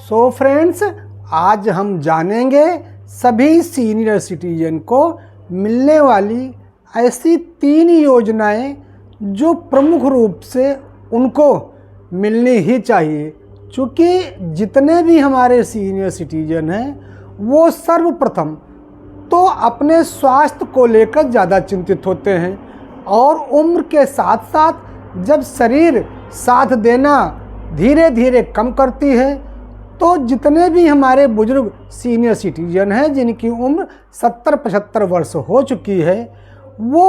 So friends, आज हम जानेंगे सभी सीनियर सिटीजन को मिलने वाली ऐसी 3 योजनाएं जो प्रमुख रूप से उनको मिलनी ही चाहिए। क्योंकि जितने भी हमारे सीनियर सिटीजन हैं वो सर्वप्रथम तो अपने स्वास्थ्य को लेकर ज़्यादा चिंतित होते हैं और उम्र के साथ साथ जब शरीर साथ देना धीरे धीरे कम करती है तो जितने भी हमारे बुजुर्ग सीनियर सिटीजन हैं जिनकी उम्र 70-75 वर्ष हो चुकी है वो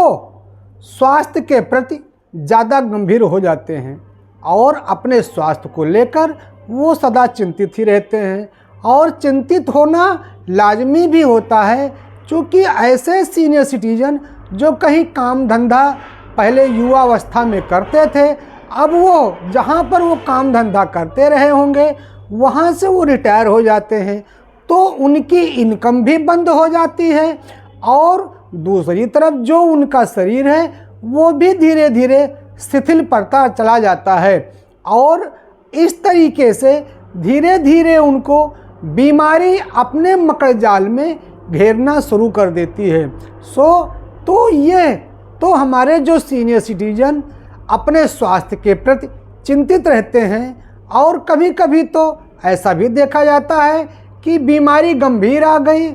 स्वास्थ्य के प्रति ज़्यादा गंभीर हो जाते हैं और अपने स्वास्थ्य को लेकर वो सदा चिंतित ही रहते हैं। और चिंतित होना लाजमी भी होता है क्योंकि ऐसे सीनियर सिटीजन जो कहीं काम धंधा पहले युवावस्था में करते थे, अब वो जहाँ पर वो काम धंधा करते रहे होंगे वहाँ से वो रिटायर हो जाते हैं तो उनकी इनकम भी बंद हो जाती है और दूसरी तरफ जो उनका शरीर है वो भी धीरे धीरे शिथिल पड़ता चला जाता है और इस तरीके से धीरे धीरे उनको बीमारी अपने मकड़ जाल में घेरना शुरू कर देती है। तो हमारे जो सीनियर सिटीजन अपने स्वास्थ्य के प्रति चिंतित रहते हैं और कभी कभी तो ऐसा भी देखा जाता है कि बीमारी गंभीर आ गई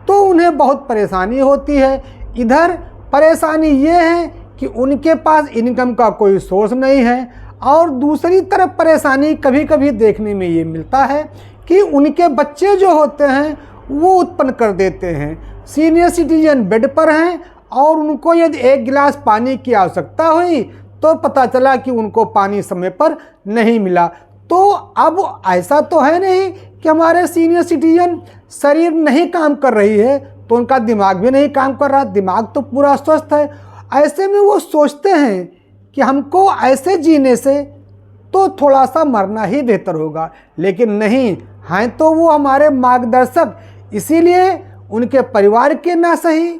तो उन्हें बहुत परेशानी होती है। इधर परेशानी ये है कि उनके पास इनकम का कोई सोर्स नहीं है और दूसरी तरफ परेशानी कभी कभी देखने में ये मिलता है कि उनके बच्चे जो होते हैं वो उत्पन्न कर देते हैं। सीनियर सिटीजन बेड पर हैं और उनको यदि 1 गिलास पानी की आवश्यकता हुई तो पता चला कि उनको पानी समय पर नहीं मिला। तो अब ऐसा तो है नहीं कि हमारे सीनियर सिटीजन शरीर नहीं काम कर रही है तो उनका दिमाग भी नहीं काम कर रहा, दिमाग तो पूरा स्वस्थ है। ऐसे में वो सोचते हैं कि हमको ऐसे जीने से तो थोड़ा सा मरना ही बेहतर होगा, लेकिन नहीं हैं तो वो हमारे मार्गदर्शक, इसीलिए उनके परिवार के ना सही,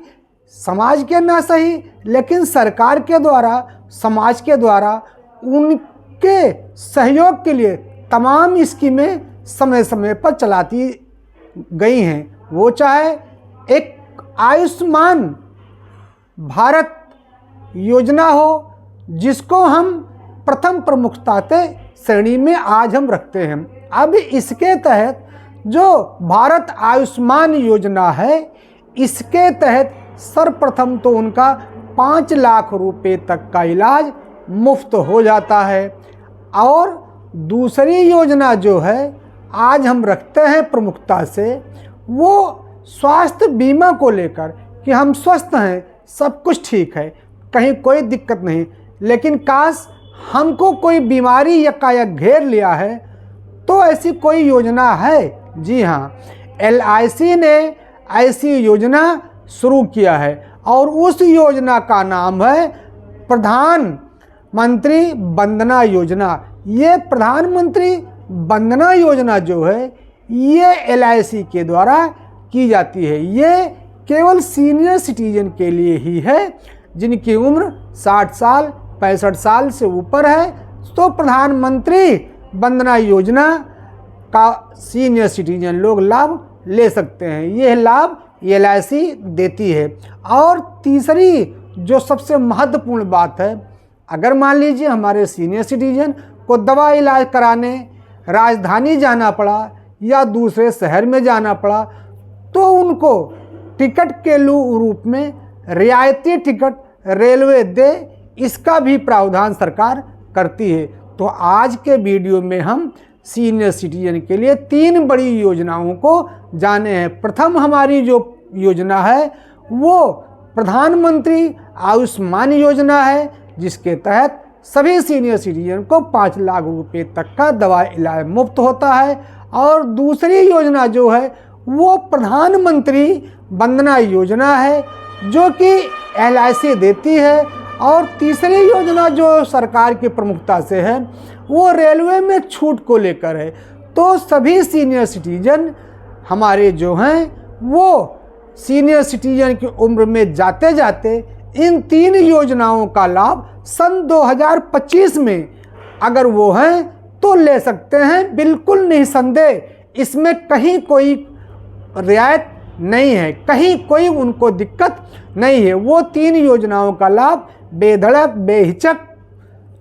समाज के ना सही, लेकिन सरकार के द्वारा, समाज के द्वारा उनके सहयोग के लिए तमाम स्कीमें समय समय पर चलाती गई हैं। वो चाहे एक आयुष्मान भारत योजना हो जिसको हम प्रथम प्रमुखता के श्रेणी में आज हम रखते हैं। अब इसके तहत जो भारत आयुष्मान योजना है इसके तहत सर्वप्रथम तो उनका 5 लाख रुपए तक का इलाज मुफ्त हो जाता है। और दूसरी योजना जो है आज हम रखते हैं प्रमुखता से वो स्वास्थ्य बीमा को लेकर कि हम स्वस्थ हैं, सब कुछ ठीक है, कहीं कोई दिक्कत नहीं, लेकिन काश हमको कोई बीमारी यकायक घेर लिया है तो ऐसी कोई योजना है। जी हाँ, LIC ने ऐसी योजना शुरू किया है और उस योजना का नाम है प्रधानमंत्री वंदना योजना। ये प्रधानमंत्री वंदना योजना जो है ये LIC के द्वारा की जाती है। ये केवल सीनियर सिटीजन के लिए ही है जिनकी उम्र 60 साल 65 साल से ऊपर है। तो प्रधानमंत्री वंदना योजना का सीनियर सिटीजन लोग लाभ ले सकते हैं। यह लाभ LIC देती है। और तीसरी जो सबसे महत्वपूर्ण बात है, अगर मान लीजिए हमारे सीनियर सिटीजन को दवा इलाज कराने राजधानी जाना पड़ा या दूसरे शहर में जाना पड़ा तो उनको टिकट के रूप में रियायती टिकट रेलवे दे, इसका भी प्रावधान सरकार करती है। तो आज के वीडियो में हम सीनियर सिटीजन के लिए 3 बड़ी योजनाओं को जाने हैं। प्रथम हमारी जो योजना है वो प्रधानमंत्री आयुष्मान योजना है जिसके तहत सभी सीनियर सिटीजन को 5 लाख रुपए तक का दवा इलाज मुफ्त होता है। और दूसरी योजना जो है वो प्रधानमंत्री वंदना योजना है जो कि LIC देती है। और तीसरी योजना जो सरकार की प्रमुखता से है वो रेलवे में छूट को लेकर है। तो सभी सीनियर सिटीजन हमारे जो हैं वो सीनियर सिटीजन की उम्र में जाते जाते इन 3 योजनाओं का लाभ सन 2025 में अगर वो हैं तो ले सकते हैं। बिल्कुल निसंदेह इसमें कहीं कोई रियायत नहीं है, कहीं कोई उनको दिक्कत नहीं है। वो 3 योजनाओं का लाभ बेधड़क बेहिचक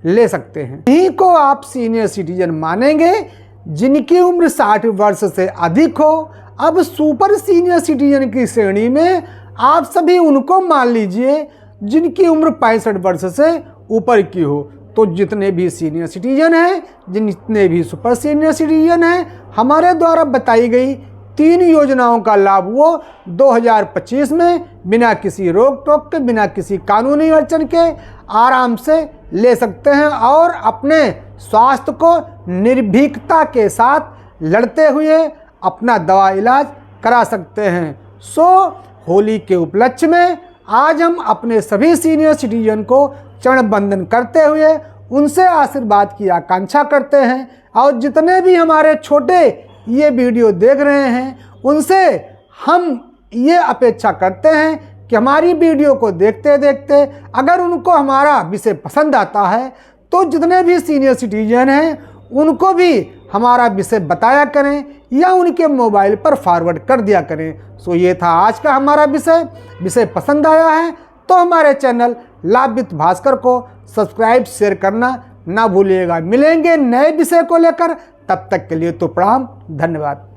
ले सकते हैं। इन्हीं को आप सीनियर सिटीजन मानेंगे जिनकी उम्र 60 वर्ष से अधिक हो। अब सुपर सीनियर सिटीजन की श्रेणी में आप सभी उनको मान लीजिए जिनकी उम्र 65 वर्ष से ऊपर की हो। तो जितने भी सीनियर सिटीजन हैं, जितने भी सुपर सीनियर सिटीजन हैं, हमारे द्वारा बताई गई 3 योजनाओं का लाभ वो 2025 में बिना किसी रोक टोक के, बिना किसी कानूनी अड़चन के आराम से ले सकते हैं और अपने स्वास्थ्य को निर्भीकता के साथ लड़ते हुए अपना दवा इलाज करा सकते हैं। सो होली के उपलक्ष्य में आज हम अपने सभी सीनियर सिटीजन को चरण बंदन करते हुए उनसे आशीर्वाद की आकांक्षा करते हैं और जितने भी हमारे छोटे ये वीडियो देख रहे हैं उनसे हम ये अपेक्षा करते हैं कि हमारी वीडियो को देखते देखते अगर उनको हमारा विषय पसंद आता है तो जितने भी सीनियर सिटीजन हैं उनको भी हमारा विषय बताया करें या उनके मोबाइल पर फॉरवर्ड कर दिया करें। सो ये था आज का हमारा विषय पसंद आया है तो हमारे चैनल लाभवित भास्कर को सब्सक्राइब शेयर करना ना भूलिएगा। मिलेंगे नए विषय को लेकर, तब तक के लिए तो प्रणाम, धन्यवाद।